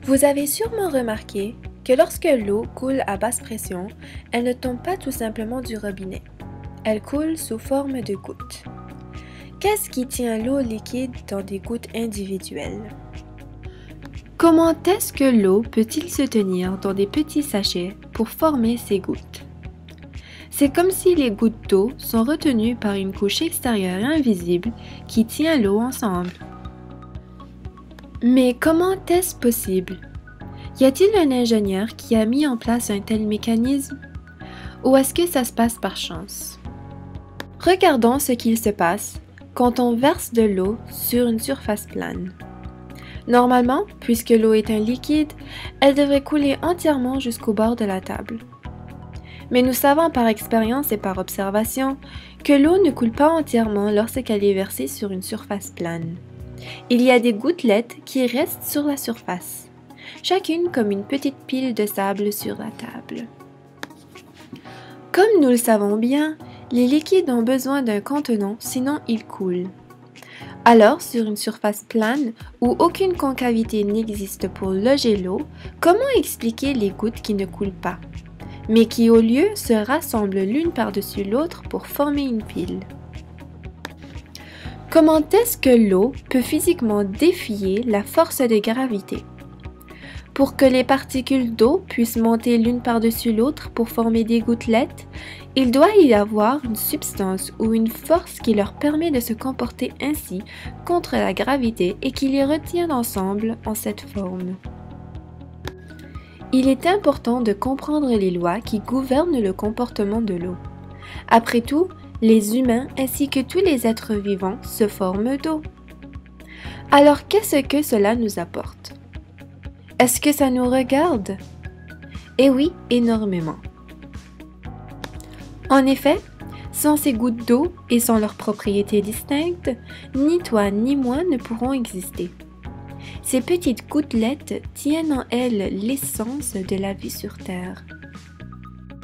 Vous avez sûrement remarqué que lorsque l'eau coule à basse pression, elle ne tombe pas tout simplement du robinet. Elle coule sous forme de gouttes. Qu'est-ce qui tient l'eau liquide dans des gouttes individuelles? Comment est-ce que l'eau peut-il se tenir dans des petits sachets pour former ces gouttes? C'est comme si les gouttes d'eau sont retenues par une couche extérieure invisible qui tient l'eau ensemble. Mais comment est-ce possible? Y a-t-il un ingénieur qui a mis en place un tel mécanisme? Ou est-ce que ça se passe par chance? Regardons ce qu'il se passe quand on verse de l'eau sur une surface plane. Normalement, puisque l'eau est un liquide, elle devrait couler entièrement jusqu'au bord de la table. Mais nous savons par expérience et par observation que l'eau ne coule pas entièrement lorsqu'elle est versée sur une surface plane. Il y a des gouttelettes qui restent sur la surface, chacune comme une petite pile de sable sur la table. Comme nous le savons bien, les liquides ont besoin d'un contenant, sinon ils coulent. Alors, sur une surface plane où aucune concavité n'existe pour loger l'eau, comment expliquer les gouttes qui ne coulent pas, mais qui au lieu se rassemblent l'une par-dessus l'autre pour former une pile? Comment est-ce que l'eau peut physiquement défier la force de gravité? Pour que les particules d'eau puissent monter l'une par-dessus l'autre pour former des gouttelettes, il doit y avoir une substance ou une force qui leur permet de se comporter ainsi contre la gravité et qui les retient ensemble en cette forme. Il est important de comprendre les lois qui gouvernent le comportement de l'eau. Après tout, les humains ainsi que tous les êtres vivants se forment d'eau. Alors qu'est-ce que cela nous apporte? Est-ce que ça nous regarde? Eh oui, énormément. En effet, sans ces gouttes d'eau et sans leurs propriétés distinctes, ni toi ni moi ne pourrons exister. Ces petites gouttelettes tiennent en elles l'essence de la vie sur Terre.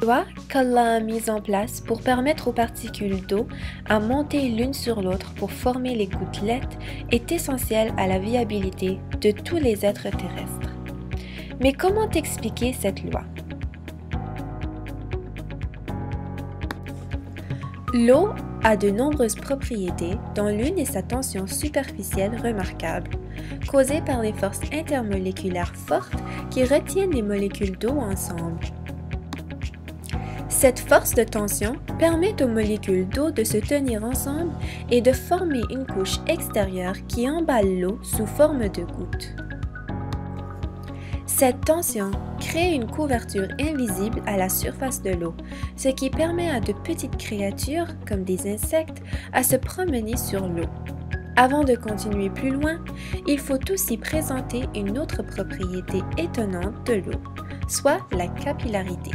La loi qu'Allah a mise en place pour permettre aux particules d'eau à monter l'une sur l'autre pour former les gouttelettes est essentielle à la viabilité de tous les êtres terrestres. Mais comment expliquer cette loi? L'eau a de nombreuses propriétés, dont l'une est sa tension superficielle remarquable, causée par les forces intermoléculaires fortes qui retiennent les molécules d'eau ensemble. Cette force de tension permet aux molécules d'eau de se tenir ensemble et de former une couche extérieure qui emballe l'eau sous forme de gouttes. Cette tension crée une couverture invisible à la surface de l'eau, ce qui permet à de petites créatures, comme des insectes, à se promener sur l'eau. Avant de continuer plus loin, il faut aussi présenter une autre propriété étonnante de l'eau, soit la capillarité.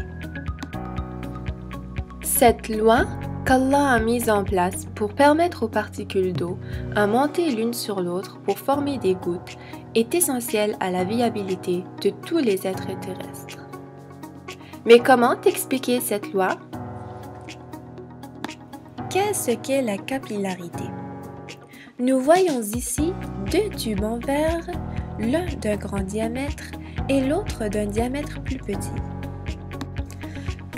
Cette loi qu'Allah a mise en place pour permettre aux particules d'eau à monter l'une sur l'autre pour former des gouttes est essentielle à la viabilité de tous les êtres terrestres. Mais comment expliquer cette loi? Qu'est-ce qu'est la capillarité? Nous voyons ici deux tubes en verre, l'un d'un grand diamètre et l'autre d'un diamètre plus petit.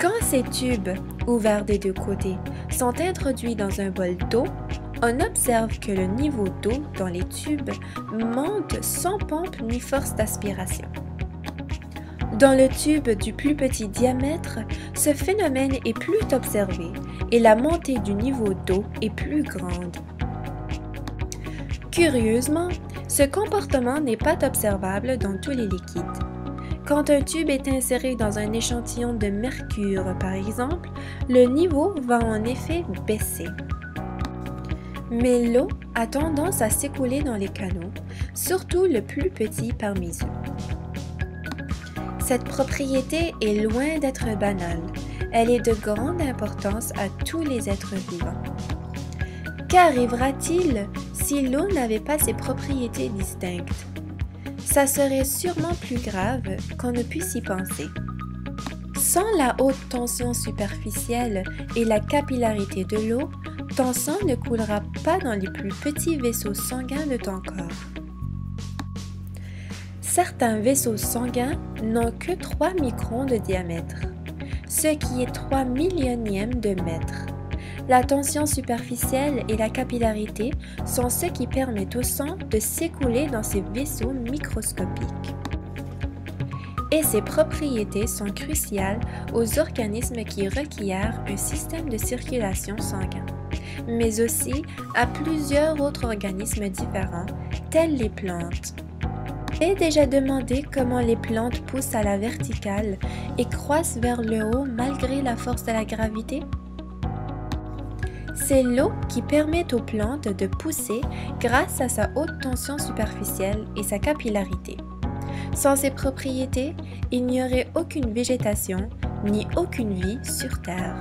Quand ces tubes, ouverts des deux côtés, sont introduits dans un bol d'eau, on observe que le niveau d'eau dans les tubes monte sans pompe ni force d'aspiration. Dans le tube du plus petit diamètre, ce phénomène est plus observé et la montée du niveau d'eau est plus grande. Curieusement, ce comportement n'est pas observable dans tous les liquides. Quand un tube est inséré dans un échantillon de mercure, par exemple, le niveau va en effet baisser. Mais l'eau a tendance à s'écouler dans les canaux, surtout le plus petit parmi eux. Cette propriété est loin d'être banale, elle est de grande importance à tous les êtres vivants. Qu'arrivera-t-il si l'eau n'avait pas ces propriétés distinctes? Ça serait sûrement plus grave qu'on ne puisse y penser. Sans la haute tension superficielle et la capillarité de l'eau, ton sang ne coulera pas dans les plus petits vaisseaux sanguins de ton corps. Certains vaisseaux sanguins n'ont que 3 microns de diamètre, ce qui est 3 millionièmes de mètre. La tension superficielle et la capillarité sont ce qui permettent au sang de s'écouler dans ces vaisseaux microscopiques. Et ces propriétés sont cruciales aux organismes qui requièrent un système de circulation sanguin, mais aussi à plusieurs autres organismes différents, tels les plantes. J'ai déjà demandé comment les plantes poussent à la verticale et croissent vers le haut malgré la force de la gravité? C'est l'eau qui permet aux plantes de pousser grâce à sa haute tension superficielle et sa capillarité. Sans ces propriétés, il n'y aurait aucune végétation ni aucune vie sur Terre.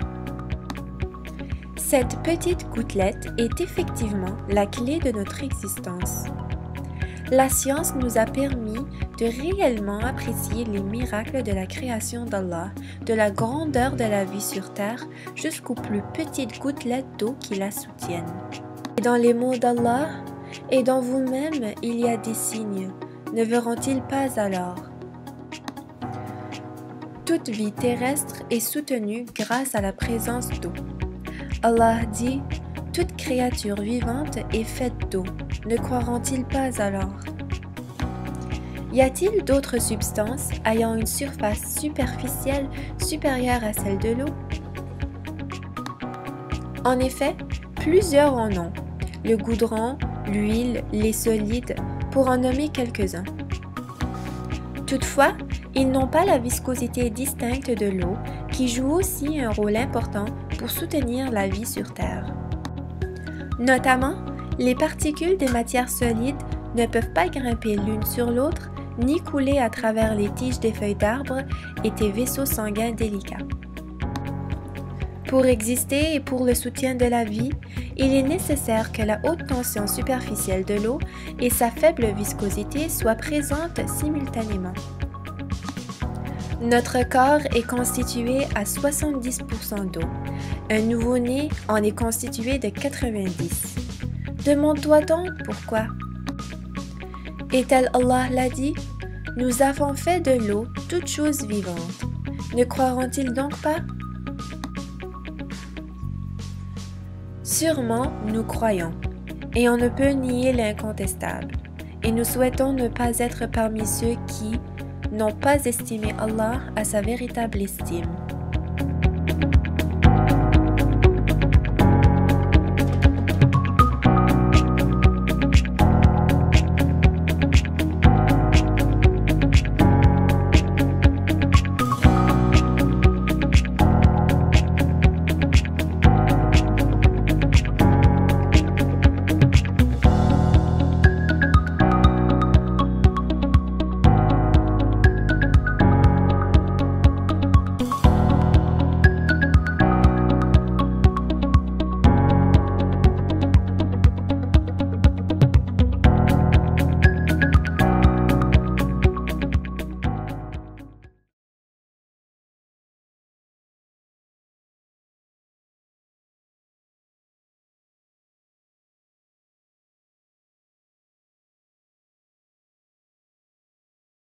Cette petite gouttelette est effectivement la clé de notre existence. La science nous a permis de réellement apprécier les miracles de la création d'Allah, de la grandeur de la vie sur Terre jusqu'aux plus petites gouttelettes d'eau qui la soutiennent. Et dans les mots d'Allah, et dans vous-même il y a des signes, ne verront-ils pas alors? Toute vie terrestre est soutenue grâce à la présence d'eau. Allah dit: toute créature vivante est faite d'eau. Ne croiront-ils pas alors? Y a-t-il d'autres substances ayant une surface superficielle supérieure à celle de l'eau? En effet, plusieurs en ont. Le goudron, l'huile, les solides, pour en nommer quelques-uns. Toutefois, ils n'ont pas la viscosité distincte de l'eau qui joue aussi un rôle important pour soutenir la vie sur Terre. Notamment, les particules des matières solides ne peuvent pas grimper l'une sur l'autre ni couler à travers les tiges des feuilles d'arbres et des vaisseaux sanguins délicats. Pour exister et pour le soutien de la vie, il est nécessaire que la haute tension superficielle de l'eau et sa faible viscosité soient présentes simultanément. Notre corps est constitué à 70% d'eau. Un nouveau-né en est constitué de 90%. Demande-toi donc pourquoi. Et tel Allah l'a dit, nous avons fait de l'eau toute chose vivante. Ne croiront-ils donc pas? Sûrement, nous croyons, et on ne peut nier l'incontestable, et nous souhaitons ne pas être parmi ceux qui n'ont pas estimé Allah à sa véritable estime.